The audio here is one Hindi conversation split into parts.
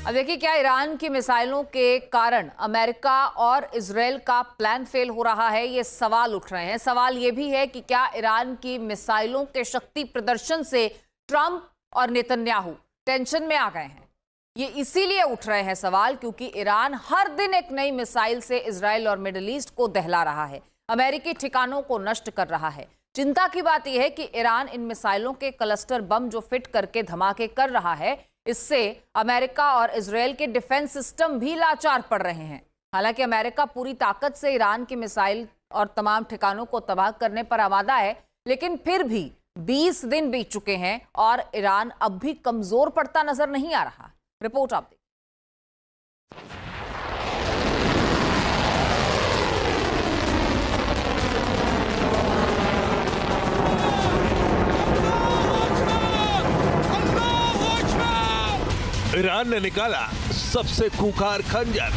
अब देखिए, क्या ईरान की मिसाइलों के कारण अमेरिका और इजरायल का प्लान फेल हो रहा है, ये सवाल उठ रहे हैं। सवाल ये भी है कि क्या ईरान की मिसाइलों के शक्ति प्रदर्शन से ट्रंप और नेतन्याहू टेंशन में आ गए हैं। ये इसीलिए उठ रहे हैं सवाल क्योंकि ईरान हर दिन एक नई मिसाइल से इजरायल और मिडिल ईस्ट को दहला रहा है, अमेरिकी ठिकानों को नष्ट कर रहा है। चिंता की बात यह है कि ईरान इन मिसाइलों के क्लस्टर बम जो फिट करके धमाके कर रहा है, इससे अमेरिका और इजरायल के डिफेंस सिस्टम भी लाचार पड़ रहे हैं। हालांकि अमेरिका पूरी ताकत से ईरान की मिसाइल और तमाम ठिकानों को तबाह करने पर आमादा है, लेकिन फिर भी 20 दिन बीत चुके हैं और ईरान अब भी कमजोर पड़ता नजर नहीं आ रहा। रिपोर्ट आप देखिए। ईरान ने निकाला सबसे खूंखार खंजर।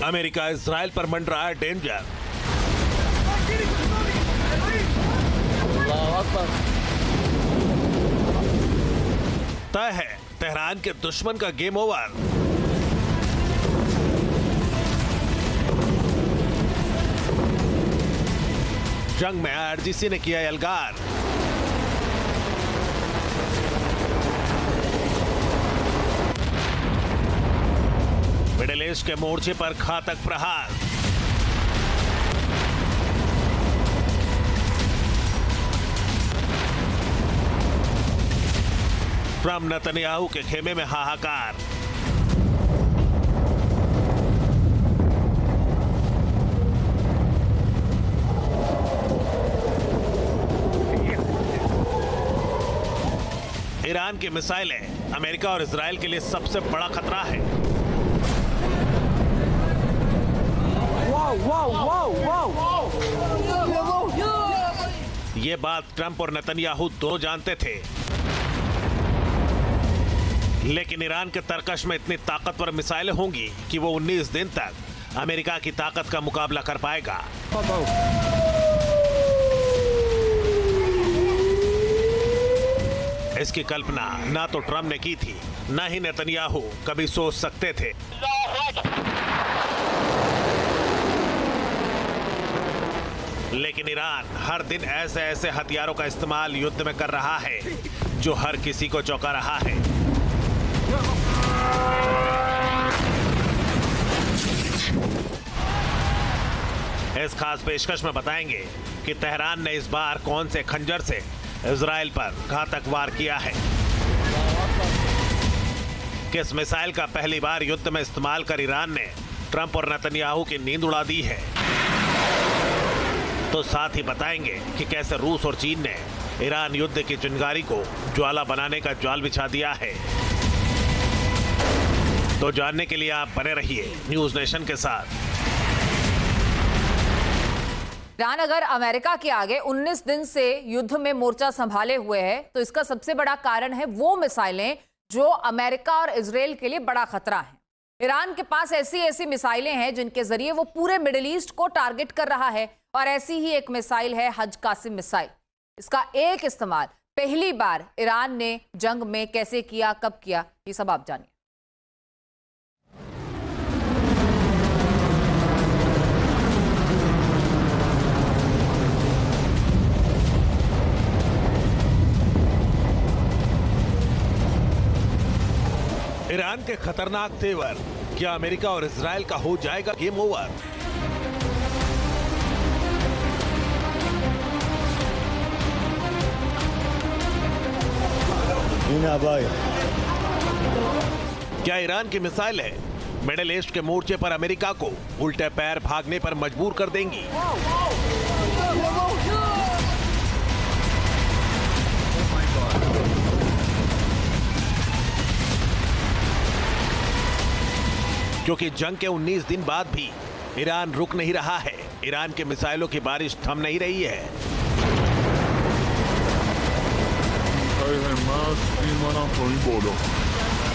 अमेरिका इजराइल पर मंडरा है डेंजर। तय है तेहरान के दुश्मन का गेम ओवर। जंग में आईआरजीसी ने किया एल्गार। मिडिल ईस्ट के मोर्चे पर घातक प्रहार। ट्रंप नेतन्याहू के खेमे में हाहाकार। ईरान की मिसाइलें अमेरिका और इजराइल के लिए सबसे बड़ा खतरा है। ये बात ट्रंप और नेतन्याहू दोनों जानते थे, लेकिन ईरान के तरकश में इतनी ताकतवर मिसाइलें होंगी कि वो 19 दिन तक अमेरिका की ताकत का मुकाबला कर पाएगा। इसकी कल्पना ना तो ट्रंप ने की थी, ना ही नेतन्याहू कभी सोच सकते थे। लेकिन ईरान हर दिन ऐसे ऐसे हथियारों का इस्तेमाल युद्ध में कर रहा है जो हर किसी को चौंका रहा है। इस खास पेशकश में बताएंगे कि तेहरान ने इस बार कौन से खंजर से इजराइल पर घातक वार किया है, किस मिसाइल का पहली बार युद्ध में इस्तेमाल कर ईरान ने ट्रंप और नेतन्याहू की नींद उड़ा दी है। तो साथ ही बताएंगे कि कैसे रूस और चीन ने ईरान युद्ध की चिंगारी को ज्वाला बनाने का जाल बिछा दिया है। तो जानने के लिए आप बने रहिए न्यूज नेशन के साथ। ईरान अगर अमेरिका के आगे 19 दिन से युद्ध में मोर्चा संभाले हुए है, तो इसका सबसे बड़ा कारण है वो मिसाइलें जो अमेरिका और इजरायल के लिए बड़ा खतरा है। ईरान के पास ऐसी ऐसी मिसाइलें हैं जिनके जरिए वो पूरे मिडिल ईस्ट को टारगेट कर रहा है, और ऐसी ही एक मिसाइल है हज कासिम मिसाइल। इसका एक इस्तेमाल पहली बार ईरान ने जंग में कैसे किया, कब किया, ये सब आप जानिए। ईरान के खतरनाक तेवर, क्या अमेरिका और इजराइल का हो जाएगा गेम ओवर? क्या ईरान की मिसाइलें मिडिल ईस्ट के मोर्चे पर अमेरिका को उल्टे पैर भागने पर मजबूर कर देंगी? क्योंकि जंग के 19 दिन बाद भी ईरान रुक नहीं रहा है। ईरान के मिसाइलों की बारिश थम नहीं रही है।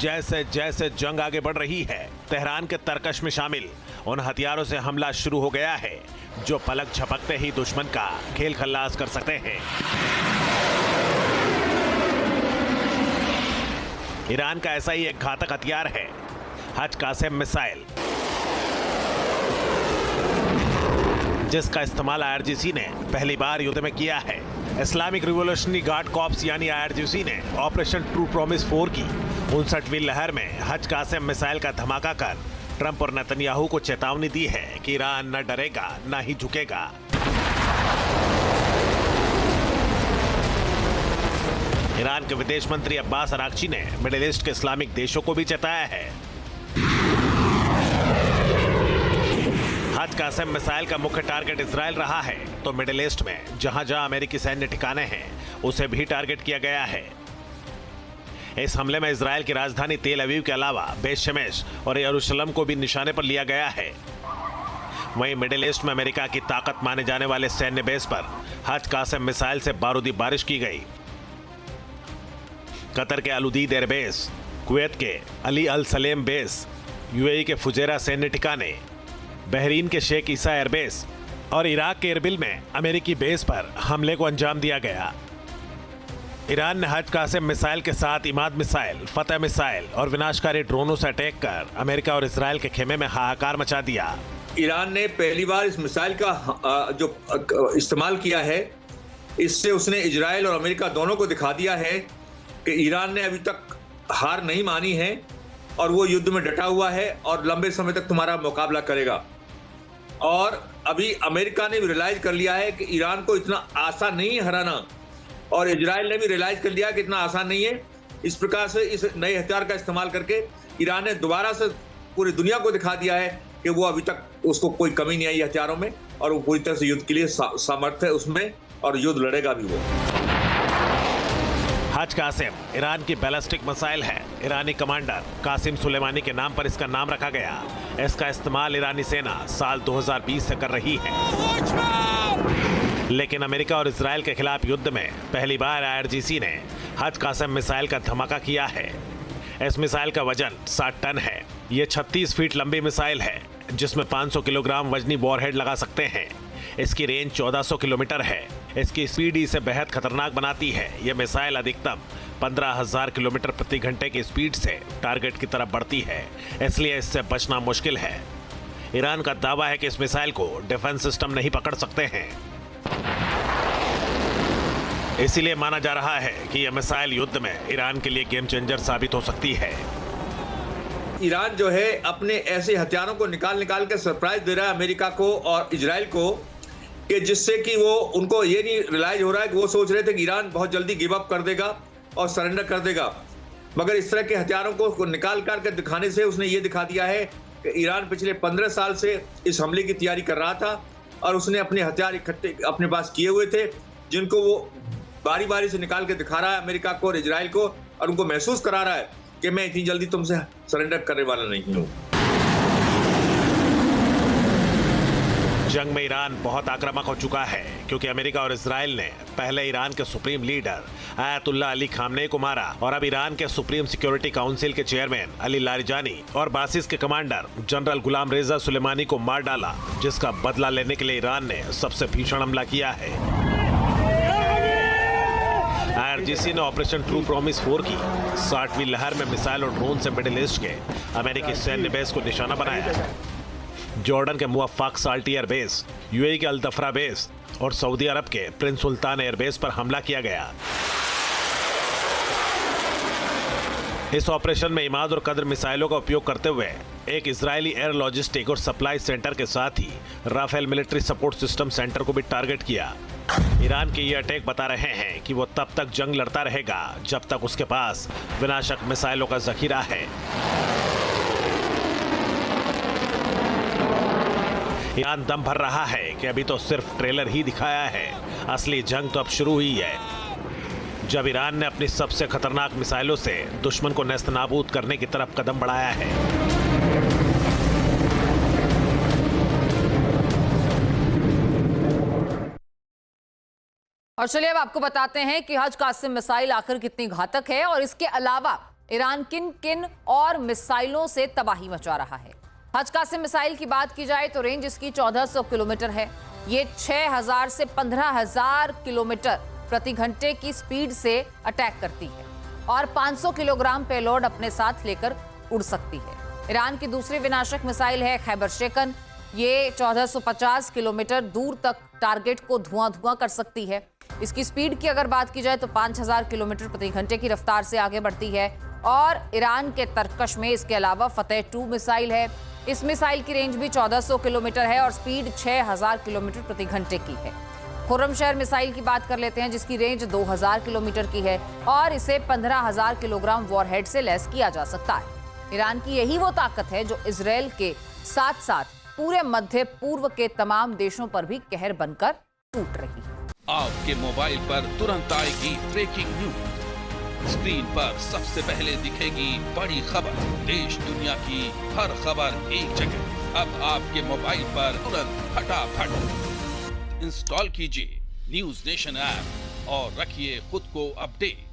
जैसे जैसे जंग आगे बढ़ रही है, तेहरान के तरकश में शामिल उन हथियारों से हमला शुरू हो गया है जो पलक झपकते ही दुश्मन का खेल खल्लास कर सकते हैं। ईरान का ऐसा ही एक घातक हथियार है हज कासेम मिसाइल, जिसका इस्तेमाल आईआरजीसी ने पहली बार युद्ध में किया है। इस्लामिक रिवॉल्यूशनरी गार्ड कॉर्प्स यानी आईआरजीसी ने ऑपरेशन ट्रू प्रॉमिस 4 की 59वीं लहर में हज कासेम मिसाइल का धमाका कर ट्रंप और नेतन्याहू को चेतावनी दी है कि ईरान न डरेगा न ही झुकेगा। ईरान के विदेश मंत्री अब्बास अरागची ने मिडिल ईस्ट के इस्लामिक देशों को भी चेताया है। हज कासेम मिसाइल का मुख्य टारगेट इजराइल रहा है, तो मिडिल ईस्ट में जहां जहां अमेरिकी सैन्य ठिकाने हैं उसे भी टारगेट किया गया है। इस हमले में इजराइल की राजधानी तेल अवीव के अलावा बेत शेमेश और यरूशलेम को भी निशाने पर लिया गया है। वहीं मिडिल ईस्ट में अमेरिका की ताकत माने जाने वाले सैन्य बेस पर हज कासेम मिसाइल से बारूदी बारिश की गई। कतर के अलुदीद एयरबेस, कुवैत के अली अल सलेम बेस, यूएई के फुजेरा सैन्य ठिकाने, बहरीन के शेख ईसा एयरबेस और इराक के एरबिल में अमेरिकी बेस पर हमले को अंजाम दिया गया। ईरान ने हज कासेम मिसाइल के साथ इमाद मिसाइल, फतह मिसाइल और विनाशकारी ड्रोनों से अटैक कर अमेरिका और इजराइल के खेमे में हाहाकार मचा दिया। ईरान ने पहली बार इस मिसाइल का जो इस्तेमाल किया है, इससे उसने इजराइल और अमेरिका दोनों को दिखा दिया है कि ईरान ने अभी तक हार नहीं मानी है और वो युद्ध में डटा हुआ है और लंबे समय तक तुम्हारा मुकाबला करेगा। और अभी अमेरिका ने भी रियलाइज कर लिया है कि ईरान को इतना आसान नहीं है हराना, और इजराइल ने भी रियलाइज कर लिया कि इतना आसान नहीं है। इस प्रकार से इस नए हथियार का इस्तेमाल करके ईरान ने दोबारा से पूरी दुनिया को दिखा दिया है कि वो अभी तक उसको कोई कमी नहीं आई हथियारों में, और वो पूरी तरह से युद्ध के लिए सामर्थ्य है उसमें, और युद्ध लड़ेगा भी वो। हज कासेम ईरान की बैलिस्टिक मिसाइल है। ईरानी कमांडर कासिम सुलेमानी के नाम पर इसका नाम रखा गया। इसका इस्तेमाल ईरानी सेना साल 2020 से कर रही है, लेकिन अमेरिका और इजराइल के खिलाफ युद्ध में पहली बार आईआरजीसी ने हज कासेम मिसाइल का धमाका किया है। इस मिसाइल का वजन 60 टन है। ये 36 फीट लंबी मिसाइल है जिसमें 500 किलोग्राम वजनी वॉरहेड लगा सकते हैं। इसकी रेंज 1400 किलोमीटर है। इसकी स्पीड इसे बेहद खतरनाक बनाती है। यह मिसाइल अधिकतम 15,000 किलोमीटर प्रति घंटे की स्पीड से टारगेट की तरफ बढ़ती है, इसलिए इससे बचना मुश्किल है। ईरान का दावा है कि इस मिसाइल को डिफेंस सिस्टम नहीं पकड़ सकते हैं, इसीलिए माना जा रहा है कि यह मिसाइल युद्ध में ईरान के लिए गेम चेंजर साबित हो सकती है। ईरान जो है अपने ऐसे हथियारों को निकाल के सरप्राइज दे रहा है अमेरिका को और इजराइल को, कि जिससे कि वो उनको ये नहीं रियलाइज हो रहा है कि वो सोच रहे थे कि ईरान बहुत जल्दी गिव अप कर देगा और सरेंडर कर देगा, मगर इस तरह के हथियारों को निकाल कर दिखाने से उसने ये दिखा दिया है कि ईरान पिछले 15 साल से इस हमले की तैयारी कर रहा था और उसने अपने हथियार इकट्ठे अपने पास किए हुए थे, जिनको वो बारी बारी से निकाल के दिखा रहा है अमेरिका को और इजराइल को, और उनको महसूस करा रहा है कि मैं इतनी जल्दी तुमसे सरेंडर करने वाला नहीं हूं। जंग में ईरान बहुत आक्रामक हो चुका है, क्योंकि अमेरिका और इजराइल ने पहले ईरान के supreme leader ayatollah Ali Khamenei को मारा और अब ईरान के सुप्रीम सिक्योरिटी काउंसिल के चेयरमैन अली लारिजानी और बासिस के कमांडर जनरल गुलाम रेजा सुलेमानी को मार डाला, जिसका बदला लेने के लिए ईरान ने सबसे भीषण हमला किया है। आईआरजीसी ने ऑपरेशन ट्रू प्रॉमिस 4 की 60वीं लहर में मिसाइल और ड्रोन से मिडिल ईस्ट के अमेरिकी सैन्य बेस को निशाना बनाया। जॉर्डन के मुवफ्फक साल्टी एयरबेस, यूएई के अल दफरा बेस और सऊदी अरब के प्रिंस सुल्तान एयरबेस पर हमला किया गया। इस ऑपरेशन में इमाद और कद्र मिसाइलों का उपयोग करते हुए एक इजरायली एयर लॉजिस्टिक और सप्लाई सेंटर के साथ ही Rafael military support system centre को भी टारगेट किया। ईरान के ये अटैक बता रहे हैं कि वो तब तक जंग लड़ता रहेगा जब तक उसके पास विनाशक मिसाइलों का जखीरा है। ईरान दम भर रहा है कि अभी तो सिर्फ ट्रेलर ही दिखाया है, असली जंग तो अब शुरू हुई है, जब ईरान ने अपनी सबसे खतरनाक मिसाइलों से दुश्मन को नेस्तनाबूद करने की तरफ कदम बढ़ाया है। और चलिए अब आपको बताते हैं कि हज कासिम मिसाइल आखिर कितनी घातक है और इसके अलावा ईरान किन किन और मिसाइलों से तबाही मचा रहा है। हज कासिम मिसाइल की बात की जाए तो रेंज इसकी 1400 किलोमीटर है। ये 6000 से 15000 किलोमीटर प्रति घंटे की स्पीड से अटैक करती है और 500 किलोग्राम पेलोड अपने साथ लेकर उड़ सकती है। ईरान की दूसरी विनाशक मिसाइल है खैबर शेकन। ये 1450 किलोमीटर दूर तक टारगेट को धुआं कर सकती है। इसकी स्पीड की अगर बात की जाए तो 5000 किलोमीटर प्रति घंटे की रफ्तार से आगे बढ़ती है। और ईरान के तरकश में इसके अलावा फतेह 2 मिसाइल है। इस मिसाइल की रेंज भी 1400 किलोमीटर है और स्पीड 6000 किलोमीटर प्रति घंटे की है। खुर्रमशहर मिसाइल की बात कर लेते हैं, जिसकी रेंज 2000 किलोमीटर की है और इसे 15000 किलोग्राम वॉरहेड से लैस किया जा सकता है। ईरान की यही वो ताकत है जो इजरायल के साथ साथ पूरे मध्य पूर्व के तमाम देशों पर भी कहर बनकर टूट रही है। आपके मोबाइल पर तुरंत आएगी ब्रेकिंग न्यूज। स्क्रीन पर सबसे पहले दिखेगी बड़ी खबर। देश दुनिया की हर खबर एक जगह। अब आपके मोबाइल पर तुरंत फटाफट इंस्टॉल कीजिए न्यूज नेशन ऐप और रखिए खुद को अपडेट।